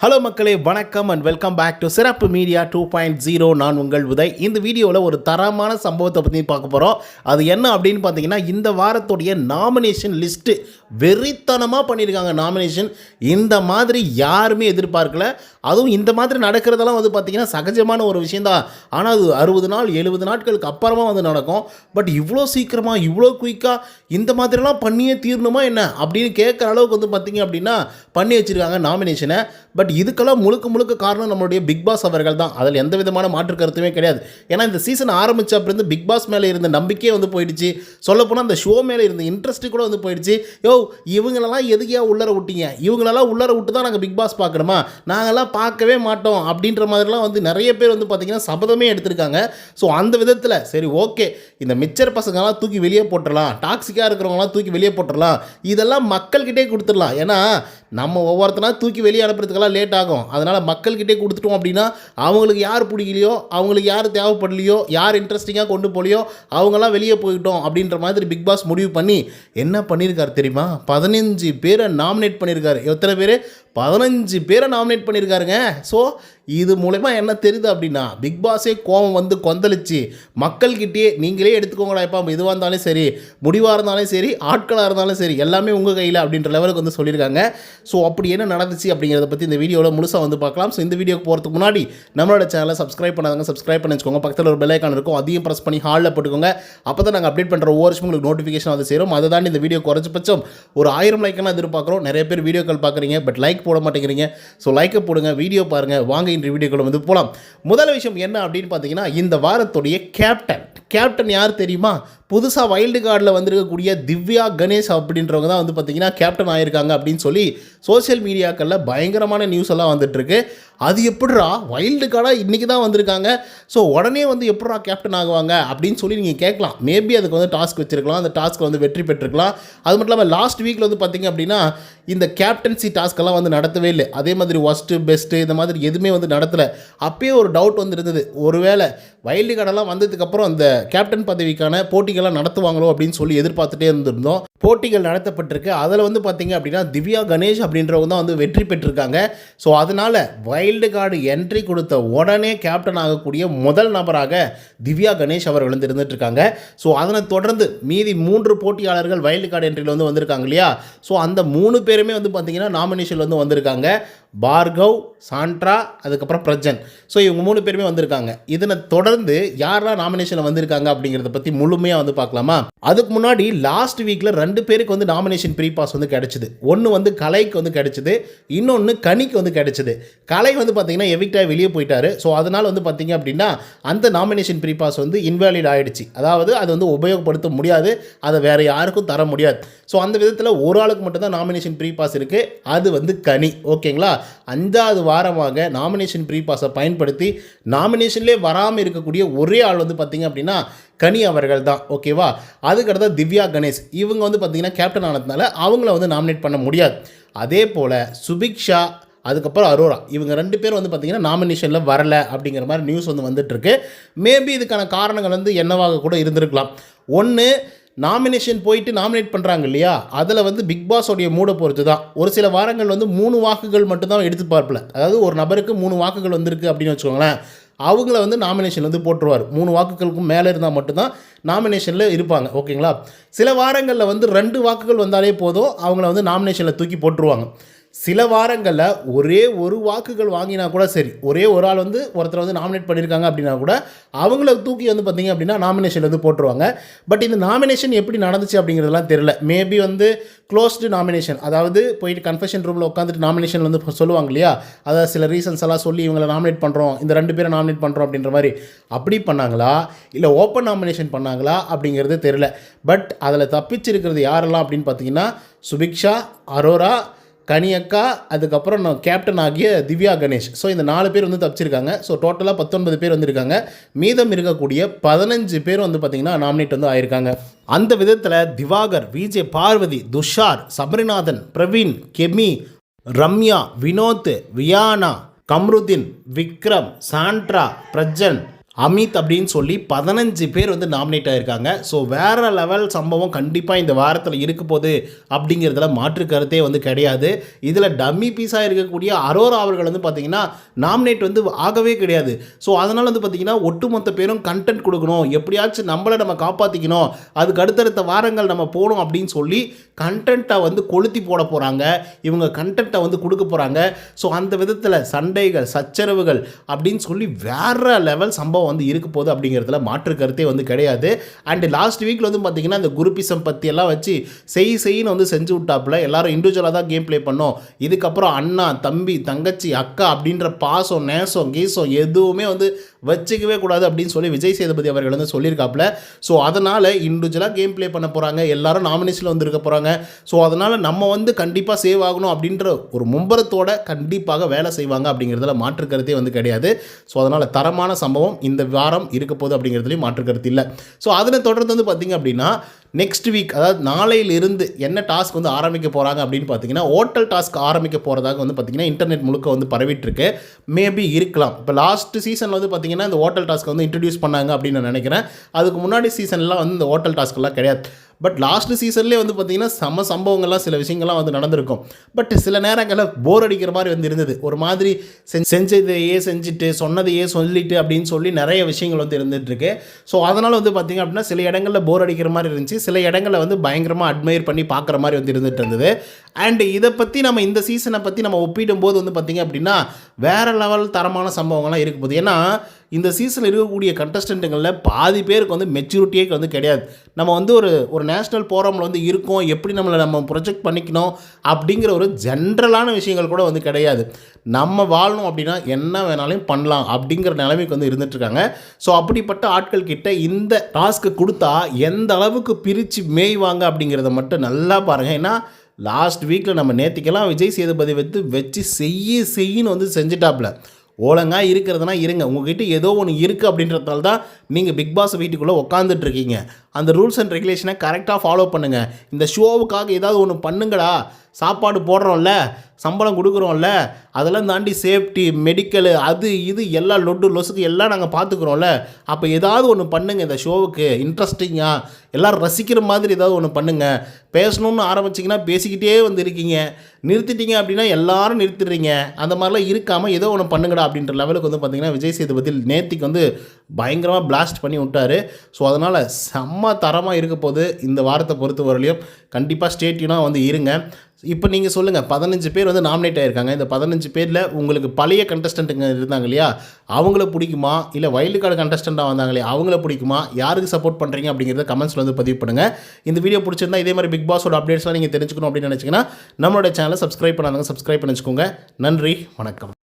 Hello மக்களே, வணக்கம் and welcome back to சிறப்பு மீடியா 2.0. நான் உங்கள் உதய். இந்த வீடியோவில் ஒரு தரமான சம்பவத்தை பற்றி பார்க்க போகிறோம். அது என்ன அப்படின்னு பார்த்தீங்கன்னா, இந்த வாரத்துடைய நாமினேஷன் லிஸ்ட்டு வெறித்தனமாக பண்ணியிருக்காங்க. நாமினேஷன் இந்த மாதிரி யாருமே எதிர்பார்க்கல. அதுவும் இந்த மாதிரி நடக்கிறதெல்லாம் பார்த்தீங்கன்னா சகஜமான ஒரு விஷயந்தான். ஆனால் அது 60 நாள் 70 நாட்களுக்கு அப்புறமா நடக்கும். பட் இவ்வளோ சீக்கிரமாக இவ்வளோ குயிக்காக இந்த மாதிரிலாம் பண்ணியே தீரணுமா என்ன அப்படின்னு கேட்குற அளவுக்கு பார்த்தீங்க அப்படின்னா பண்ணி வச்சுருக்காங்க நாமினேஷனை. பட் இதுக்கெல்லாம் முழுக்க காரணம் நம்மளுடைய பிக் பாஸ் அவர்கள் தான். அதில் எந்த விதமான மாற்று கருத்துமே கிடையாது. ஏன்னா இந்த சீசன் ஆரம்பித்த அப்புறம் பிக் பாஸ் மேலே இருந்த நம்பிக்கையே போயிடுச்சு. சொல்லப்போனால் அந்த ஷோ மேலே இருந்த இன்ட்ரெஸ்ட்டு கூட போயிடுச்சு. இவங்களெல்லாம் எதுக்கையா உள்ளர விட்டீங்க, இவங்களெல்லாம் உள்ளர விட்டு தான் நாங்கள் பிக் பாஸ் பார்க்கணுமா, நாங்கள்லாம் பார்க்கவே மாட்டோம் அப்படின்ற மாதிரிலாம் நிறைய பேர் பார்த்தீங்கன்னா சபதமே எடுத்திருக்காங்க. ஸோ அந்த விதத்தில் சரி ஓகே, இந்த மிச்சர் பசங்களாம் தூக்கி வெளியே போட்டுடலாம், டாக்ஸிக்காக இருக்கிறவங்களாம் தூக்கி வெளியே போட்டுடலாம், இதெல்லாம் மக்கள்கிட்டே கொடுத்துடலாம். ஏன்னா நம்ம ஒவ்வொருத்தனா தூக்கி வெளியே அனுப்புறதுக்கெல்லாம் லேட் ஆகும். அதனால் மக்கள்கிட்டே கொடுத்துட்டோம் அப்படின்னா அவங்களுக்கு யார் பிடிக்கலையோ, அவங்களுக்கு யார் தேவைப்படலையோ, யார் இன்ட்ரெஸ்டிங்காக கொண்டு போலையோ அவங்களாம் வெளியே போயிட்டோம் அப்படின்ற மாதிரி பிக் பாஸ் முடிவு பண்ணி என்ன பண்ணியிருக்காரு தெரியுமா? 15 பேரை நாமினேட் பண்ணியிருக்காரு. எத்தனை பேர்? 15 பேரை நாமினேட் பண்ணியிருக்காருங்க. ஸோ இது மூலமா என்ன தெரியுது அப்படின்னா, பிக் பாஸே கோவம் கொந்தளிச்சு மக்கள்கிட்டயே நீங்களே எடுத்துக்கோங்கடா, இப்போ இதுவாக இருந்தாலும் சரி, முடிவாக இருந்தாலும் சரி, ஆட்களாக இருந்தாலும் சரி, எல்லாமே உங்கள் கையில் அப்படின்ற லெவலுக்கு சொல்லியிருக்காங்க. ஸோ அப்படி என்ன நடந்துச்சு அப்படிங்கிறத பற்றி இந்த வீடியோவில் முழுசாக பார்க்கலாம். ஸோ இந்த வீடியோக்கு போகிறதுக்கு முன்னாடி நம்மளோட சேனலை சப்ஸ்கிரைப் பண்ணாதவங்க சப்ஸ்கிரைப் பண்ணி வச்சுக்கோங்க. பக்கத்தில் ஒரு பெல் ஐக்கான் இருக்கும், அதையும் ப்ரெஸ் பண்ணி ஹாலில் போட்டுக்கோங்க. அப்போ தான் நாங்கள் அப்டேட் பண்ணுற ஒவ்வொரு விஷயம் உங்களுக்கு நோட்டிஃபிகேஷன் வந்து சேரும். அதை தான் இந்த வீடியோ குறைஞ்சபட்சம் ஒரு 1000 லைக்கெல்லாம் எதிர்பார்க்குறோம். நிறைய பேர் வீடியோக்கள் பார்க்குறீங்க, பட் லைக் போட மாட்டேங்கிறீங்க. ஸோ லைக்கை போடுங்க, வீடியோ பாருங்கள். வாங்க இன்று வீடியோக்கள் போகலாம். முதல் விஷயம் என்ன அப்படின்னு பார்த்தீங்கன்னா, இந்த வாரத்துடைய கேப்டன் யார் தெரியுமா? புதுசாக வைல்டு கார்டில் வந்திருக்கக்கூடிய திவ்யா கணேஷ் அப்படின்றவங்க தான் பார்த்தீங்கன்னா கேப்டன் ஆகியிருக்காங்க அப்படின்னு சொல்லி சோஷியல் மீடியாக்களில் பயங்கரமான நியூஸ் எல்லாம் வந்துட்டுருக்கு. அது எப்படிரா வைல்டு கார்டாக இன்றைக்கி தான் வந்திருக்காங்க, ஸோ உடனே எப்படிரா கேப்டன் ஆகுவாங்க அப்படின்னு சொல்லி நீங்கள் கேட்கலாம். மேபி அதுக்கு டாஸ்க் வச்சுருக்கலாம், அந்த டாஸ்க்கில் வெற்றி பெற்றிருக்கலாம். அது மட்டும் இல்லாமல் லாஸ்ட் வீக்கில் பார்த்தீங்க அப்படின்னா இந்த கேப்டன்சி டாஸ்க்கெல்லாம் நடத்தவே இல்லை. அதே மாதிரி ஒஸ்ட்டு பெஸ்ட்டு இந்த மாதிரி எதுவுமே நடத்தலை. அப்பயே ஒரு டவுட் இருந்தது, ஒருவேளை வைல்டு கார்டெல்லாம் வந்ததுக்கப்புறம் அந்த கேப்டன் பதவிக்கான போட்டிகள்லாம் நடத்துவாங்களோ அப்படின்னு சொல்லி எதிர்பார்த்துட்டே இருந்திருந்தோம். போட்டிகள் நடத்தப்பட்டிருக்கு. அதில் பார்த்தீங்க அப்படின்னா திவ்யா கணேஷ் அப்படின்றவங்க தான் வெற்றி பெற்றிருக்காங்க. ஸோ அதனால் வைல்டு கார்டு என்ட்ரி கொடுத்த உடனே கேப்டன் ஆகக்கூடிய முதல் நபராக திவ்யா கணேஷ் அவர்கள் இருந்துகிட்ருக்காங்க. ஸோ அதனை தொடர்ந்து மீதி 3 போட்டியாளர்கள் வைல்டு கார்டு என்ட்ரியில் வந்திருக்காங்க இல்லையா? ஸோ அந்த 3 பேருமே பார்த்தீங்கன்னா நாமினேஷனில் வந்திருக்காங்க. பார்கவ், சாண்ட்ரா, அதுக்கப்புறம் பிரஜன். ஸோ இவங்க 3 பேருமே வந்திருக்காங்க. இதனை தொடர்ந்து யாரெல்லாம் நாமினேஷனில் வந்திருக்காங்க அப்படிங்கிறத பற்றி முழுமையாக பார்க்கலாமா? அதுக்கு முன்னாடி லாஸ்ட் வீக்கில் 2 பேருக்கு நாமினேஷன் ப்ரீ பாஸ் கிடச்சிது. ஒன்று கலைக்கு கிடச்சிது, இன்னொன்று கனிக்கு கிடச்சிது. கலை பார்த்தீங்கன்னா எவிக்டாக வெளியே போயிட்டார். ஸோ அதனால் பார்த்தீங்க அப்படின்னா அந்த நாமினேஷன் ப்ரீ பாஸ் இன்வேலிட் ஆகிடுச்சு. அதாவது அது உபயோகப்படுத்த முடியாது, அதை வேறு யாருக்கும் தர முடியாது. ஸோ அந்த விதத்தில் ஒரு ஆளுக்கு மட்டும்தான் நாமினேஷன் ப்ரீ பாஸ் இருக்குது. அது கனி. ஓகேங்களா? 5வது வாரமாக நாமினேஷன் ப்ரீ பாஸை பயன்படுத்தி நாமினேஷன்லேயே வராமல் இருக்கக்கூடிய ஒரே ஆள் பார்த்தீங்க அப்படின்னா கனி அவர்கள் தான். ஓகேவா? அதுக்கடுத்த திவ்யா கணேஷ், இவங்க பார்த்தீங்கன்னா கேப்டன் ஆனதுனால அவங்கள நாமினேட் பண்ண முடியாது. அதே போல் சுபிக்ஷா, அதுக்கப்புறம் அரோரா, இவங்க 2 பேரும் பார்த்தீங்கன்னா நாமினேஷனில் வரலை அப்படிங்கிற மாதிரி நியூஸ் வந்துட்டுருக்கு. மேபி இதுக்கான காரணங்கள் என்னவாக கூட இருந்திருக்கலாம். ஒன்று, நாமினேஷன் போயிட்டு நாமினேட் பண்ணுறாங்க இல்லையா, அதில் பிக் பாஸோடைய மூடை பொறுத்து தான். ஒரு சில வாரங்கள் 3 வாக்குகள் மட்டும்தான் எடுத்து பார்ப்பல. அதாவது ஒரு நபருக்கு 3 வாக்குகள் வந்திருக்கு அப்படின்னு வச்சுக்கோங்களேன், அவங்கள நாமினேஷன் போட்டுருவார். 3 வாக்குகளுக்கும் மேலே இருந்தால் மட்டும்தான் நாமினேஷனில் இருப்பாங்க. ஓகேங்களா? சில வாரங்களில் 2 வாக்குகள் வந்தாலே போதும், அவங்கள நாமினேஷனில் தூக்கி போட்டுருவாங்க. சில வாரங்களில் ஒரே ஒரு வாக்குகள் வாங்கினா கூட சரி, ஒரே ஒரு ஆள் ஒருத்தர் நாமினேட் பண்ணியிருக்காங்க அப்படின்னா கூட அவங்கள தூக்கி பார்த்தீங்க அப்படின்னா நாமினேஷன் போட்டுருவாங்க. பட் இந்த நாமினேஷன் எப்படி நடந்துச்சு அப்படிங்கிறதுலாம் தெரியல. மேபி க்ளோஸ்டு நாமினேஷன், அதாவது போயிட்டு கன்ஃபெஷன் ரூமில் உட்காந்துட்டு நாமினேஷன் சொல்லுவாங்க இல்லையா, அதாவது சில ரீசன்ஸ் எல்லாம் சொல்லி இவங்களை நாமினேட் பண்ணுறோம், இந்த 2 பேரை நாமினேட் பண்ணுறோம் அப்படின்ற மாதிரி அப்படி பண்ணாங்களா, இல்லை ஓப்பன் நாமினேஷன் பண்ணாங்களா அப்படிங்கிறது தெரியல. பட் அதில் தப்பிச்சிருக்கிறது யாரெல்லாம் அப்படின்னு பார்த்தீங்கன்னா சுபிக்ஷா, அரோரா, கனியக்கா, அதுக்கப்புறம் கேப்டன் ஆகிய திவ்யா கணேஷ். ஸோ இந்த 4 பேர் தப்பிச்சிருக்காங்க. ஸோ டோட்டலாக 19 பேர் இருக்காங்க. மீதம் இருக்கக்கூடிய 15 பேர் பார்த்தீங்கன்னா நாமினேட் ஆயிருக்காங்க. அந்த விதத்தில் திவாகர், விஜே, பார்வதி, துஷார், சபரிநாதன், பிரவீன், கெமி, ரம்யா, வினோத், வியானா, கம்ருதீன், விக்ரம், சாண்ட்ரா, பிரஜன், அமித் அப்படின்னு சொல்லி 15 பேர் வந்து நாமினேட் ஆகியிருக்காங்க. ஸோ வேறு லெவல் சம்பவம் கண்டிப்பாக இந்த வாரத்தில் இருக்க போகுது அப்படிங்கிறதுல மாற்று கருத்தே வந்து கிடையாது. இதில் டம்மி பீஸாக இருக்கக்கூடிய அரோரா அவர்கள் வந்து பார்த்திங்கன்னா நாமினேட் வந்து ஆகவே கிடையாது. ஸோ அதனால் வந்து பார்த்திங்கன்னா ஒட்டுமொத்த பேரும் கண்டென்ட் கொடுக்கணும், எப்படியாச்சும் நம்மளை நம்ம காப்பாற்றிக்கணும், அதுக்கு அடுத்தடுத்த வாரங்கள் நம்ம போகணும் அப்படின்னு சொல்லி கண்டென்ட்டை வந்து கொளுத்தி போட போகிறாங்க. இவங்க கண்டென்ட்டை வந்து கொடுக்க போகிறாங்க. ஸோ அந்த விதத்தில் சண்டைகள் சச்சரவுகள் அப்படின்னு சொல்லி வேறு லெவல் சம்பவம் வந்து இருக்க போகுது அப்படிங்கிறதுல மாற்று கருத்தே வந்து கிடையாது. அண்டு லாஸ்ட் வீக்கில் வந்து பார்த்திங்கன்னா இந்த குரூப்பிசம் பற்றி எல்லாம் வச்சு செய்யின்னு வந்து செஞ்சு விட்டாப்புல எல்லாரும் இண்டிவிஜுவலாக தான் கேம் ப்ளே பண்ணோம். இதுக்கப்புறம் அண்ணா தம்பி தங்கச்சி அக்கா அப்படின்ற பாசம் நேசம் கீசம் எதுவுமே வந்து வச்சுக்கவே கூடாது அப்படின்னு சொல்லி விஜய் சேதுபதி அவர்கள் வந்து சொல்லியிருக்காப்புல. ஸோ அதனால் இண்டிவிஜுவலாக கேம் ப்ளே பண்ண போகிறாங்க, எல்லாரும் நாமினேஷனில் வந்து இருக்க போகிறாங்க. ஸோ அதனால் நம்ம வந்து கண்டிப்பாக சேவ் ஆகணும் அப்படின்ற ஒரு மும்பரத்தோட கண்டிப்பாக வேலை செய்வாங்க அப்படிங்கிறதுல மாற்று கருத்தே வந்து கிடையாது. ஸோ அதனால் தரமான சம்பவம் இந்த வாரம் இருக்க போகுது அப்படிங்கிறதுலையும் மாற்று கருத்து இல்லை. ஸோ அதில் தொடர்ந்து வந்து பார்த்திங்க அப்படின்னா நெக்ஸ்ட் வீக் அதாவது நாளையிலிருந்து என்ன டாஸ்க் வந்து ஆரம்பிக்க போகிறாங்க அப்படின்னு பார்த்தீங்கன்னா ஹோட்டல் டாஸ்க் ஆரம்பிக்க போகிறதாக வந்து பார்த்திங்கன்னா இன்டர்நெட் முழுக்க வந்து பரவிட்டுருக்கு. மேபி இருக்கலாம். இப்போ லாஸ்ட் சீசனில் வந்து பார்த்திங்கன்னா இந்த ஹோட்டல் டாஸ்க் வந்து இன்ட்ரடியூஸ் பண்ணாங்க அப்படின்னு நான் நினைக்கிறேன். அதுக்கு முன்னாடி சீசன்லாம் வந்து இந்த ஹோட்டல் டாஸ்க்கெல்லாம் கிடையாது. பட் லாஸ்ட் சீசன்லேயே வந்து பார்த்திங்கன்னா சம சம்பவங்கள்லாம் சில விஷயங்கள்லாம் வந்து நடந்திருக்கும். பட் சில நேரங்களில் போர் அடிக்கிற மாதிரி வந்து இருந்தது. ஒரு மாதிரி செஞ்சதையே செஞ்சுட்டு சொன்னதையே சொல்லிட்டு அப்படின்னு சொல்லி நிறைய விஷயங்கள் வந்து இருந்துகிட்ருக்கு. ஸோ அதனால் வந்து பார்த்திங்க அப்படின்னா சில இடங்களில் போர் அடிக்கிற மாதிரி இருந்துச்சு, சில இடங்களில் வந்து பயங்கரமாக அட்மையர் பண்ணி பார்க்குற மாதிரி வந்து இருந்துகிட்டு இருந்தது. அண்டு இதை பற்றி நம்ம இந்த சீசனை பற்றி நம்ம ஒப்பிடும்போது வந்து பார்த்திங்க அப்படின்னா வேறு லெவல் தரமான சம்பவங்கள்லாம் இருக்க போகுது. ஏன்னா இந்த சீசனில் இருக்கக்கூடிய கண்டஸ்டண்ட்டுங்களில் பாதி பேருக்கு வந்து மெச்சூரிட்டியே வந்து கிடையாது. நம்ம வந்து ஒரு நேஷ்னல் ஃபோரமில் வந்து இருக்கோம், எப்படி நம்மளை நம்ம ப்ரொஜெக்ட் பண்ணிக்கணும் அப்படிங்கிற ஒரு ஜென்ரலான விஷயங்கள் கூட வந்து கிடையாது. நம்ம வாழணும் அப்படின்னா என்ன வேணாலும் பண்ணலாம் அப்படிங்கிற நிலைமைக்கு வந்து இருந்துகிட்ருக்காங்க. ஸோ அப்படிப்பட்ட ஆட்கள் கிட்ட இந்த டாஸ்க்கு கொடுத்தா எந்த அளவுக்கு பிரித்து மேய்வாங்க அப்படிங்கிறத மட்டும் நல்லா பாருங்கள். ஏன்னா லாஸ்ட் வீக்கில் நம்ம நேற்றுக்கெல்லாம் விஜய் சேதுபதி வச்சு செய்யின்னு வந்து செஞ்சுட்டாப்புல. ஒழுங்காக இருக்கிறதுனா இருங்க, உங்கள்கிட்ட ஏதோ ஒன்று இருக்குது அப்படின்றதால தான் நீங்கள் பிக் பாஸ் வீட்டுக்குள்ளே உட்காந்துட்ருக்கீங்க. அந்த ரூல்ஸ் அண்ட் ரெகுலேஷனை கரெக்டாக ஃபாலோ பண்ணுங்கள். இந்த ஷோவுக்காக ஏதாவது ஒன்று பண்ணுங்கடா. சாப்பாடு போடுறோம்ல, சம்பளம் கொடுக்குறோம்ல, அதெல்லாம் தாண்டி சேஃப்டி மெடிக்கலு அது இது எல்லாம் லொசுக்கு எல்லாம் நாங்கள் பார்த்துக்குறோம்ல. அப்போ ஏதாவது ஒன்று பண்ணுங்கள், இந்த ஷோவுக்கு இன்ட்ரெஸ்டிங்காக எல்லோரும் ரசிக்கிற மாதிரி ஏதாவது ஒன்று பண்ணுங்கள். பேசணுன்னு ஆரம்பிச்சிங்கன்னா பேசிக்கிட்டே வந்து இருக்கீங்க, நிறுத்திட்டீங்க அப்படின்னா எல்லாரும் நிறுத்திடுறீங்க. அந்த மாதிரிலாம் இருக்காமல் ஏதோ ஒன்று பண்ணுங்கடா அப்படின்ற லெவலுக்கு வந்து பார்த்திங்கன்னா விஜய் சேதுபதி நேத்திக்கு வந்து பயங்கரமாக பிளாஸ்ட் பண்ணி விட்டார். ஸோ அதனால் செம்ம தரமாக இருக்க போது இந்த வாரத்தை பொறுத்த வரலையும் கண்டிப்பாக ஸ்டேட்யூனாக வந்து இருங்க. இப்போ நீங்கள் சொல்லுங்கள், 15 பேர் வந்து நாமினேட் ஆகியிருக்காங்க. இந்த 15 பேரில் உங்களுக்கு பழைய கண்டஸ்டண்ட்டுங்க இருந்தாங்க இல்லையா, அவங்கள பிடிக்குமா, இல்லை வைல்டு கார்டு கண்டஸ்டண்ட்டாக வந்தாங்களே அவங்கள பிடிக்குமா, யாருக்கு சப்போர்ட் பண்ணுறீங்க அப்படிங்கிறத கமெண்ட்ஸில் வந்து பதிவு பண்ணுங்கள். இந்த வீடியோ பிடிச்சிருந்தா இதே மாதிரி பிக் பாஸோட அப்டேட்ஸ்லாம் நீங்கள் தெரிஞ்சுக்கணும் அப்படின்னு நினச்சிங்கன்னா நம்மளோட சேனலை சப்ஸ்கிரைப் பண்ணாதவங்க சப்ஸ்கிரைப் பண்ணி வச்சுக்கோங்க. நன்றி, வணக்கம்.